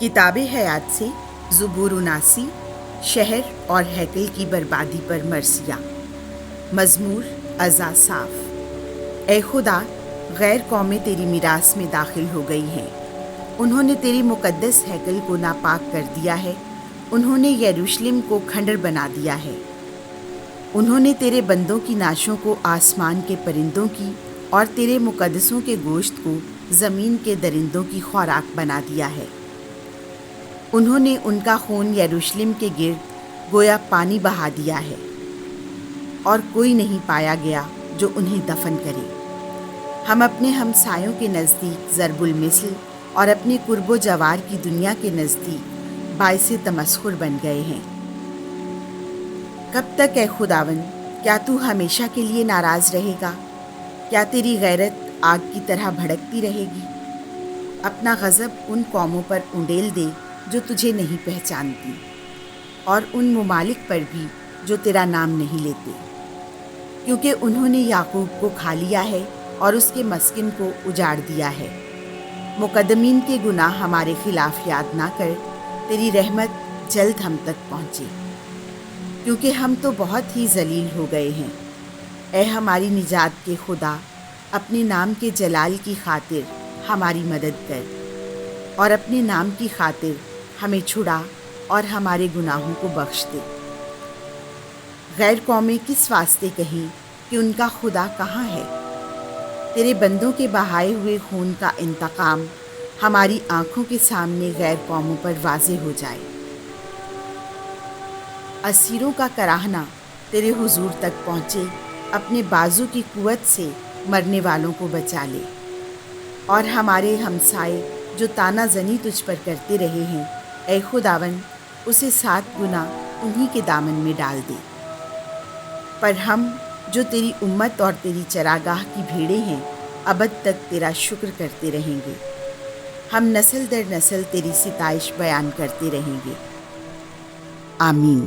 किताब हयात से ज़ुबूर उनासी, शहर और हैकल की बर्बादी पर मरसिया। मज़मूर अज़ा साफ। ए खुदा, गैर कौमें तेरी मीरास में दाखिल हो गई हैं। उन्होंने तेरी मुक़द्दस हैकल को नापाक कर दिया है। उन्होंने यरूशलेम को खंडर बना दिया है। उन्होंने तेरे बंदों की नाशों को आसमान के परिंदों की और तेरे मुक़द्दसों के गोश्त को ज़मीन के दरिंदों की खुराक बना दिया है। उन्होंने उनका खून यरूशलेम के गिर्द गोया पानी बहा दिया है, और कोई नहीं पाया गया जो उन्हें दफन करे। हम अपने हमसायों के नज़दीक ज़रबुल मिस्ल और अपने कुर्बो जवार की दुनिया के नज़दीक बाइसे तमस्खुर बन गए हैं। कब तक ए खुदावन, क्या तू हमेशा के लिए नाराज़ रहेगा? क्या तेरी गैरत आग की तरह भड़कती रहेगी? अपना गज़ब उन कौमों पर उंडेल दे जो तुझे नहीं पहचानती, और उन मुमालिक पर भी जो तेरा नाम नहीं लेते, क्योंकि उन्होंने याकूब को खा लिया है और उसके मस्किन को उजाड़ दिया है। मुकद्दमीन के गुनाह हमारे खिलाफ याद ना कर, तेरी रहमत जल्द हम तक पहुँचे, क्योंकि हम तो बहुत ही जलील हो गए हैं। ए हमारी निजात के खुदा, अपने नाम के जलाल की खातिर हमारी मदद कर, और अपने नाम की खातिर हमें छुड़ा और हमारे गुनाहों को बख्श दे। गैर कौमें किस वास्ते कहीं कि उनका खुदा कहाँ है? तेरे बंदों के बहाए हुए खून का इंतकाम हमारी आंखों के सामने गैर कौमों पर वाज़े हो जाए। असीरों का कराहना तेरे हुजूर तक पहुँचे, अपने बाजू की कुव्वत से मरने वालों को बचा ले, और हमारे हमसाए जो ताना जनी तुझ पर करते रहे हैं, ए खुदावन, उसे 7 गुना उन्हीं के दामन में डाल दे। पर हम जो तेरी उम्मत और तेरी चरागाह की भेड़ें हैं, अबद तक तेरा शुक्र करते रहेंगे। हम नस्ल दर नस्ल तेरी सिताइश बयान करते रहेंगे। आमीन।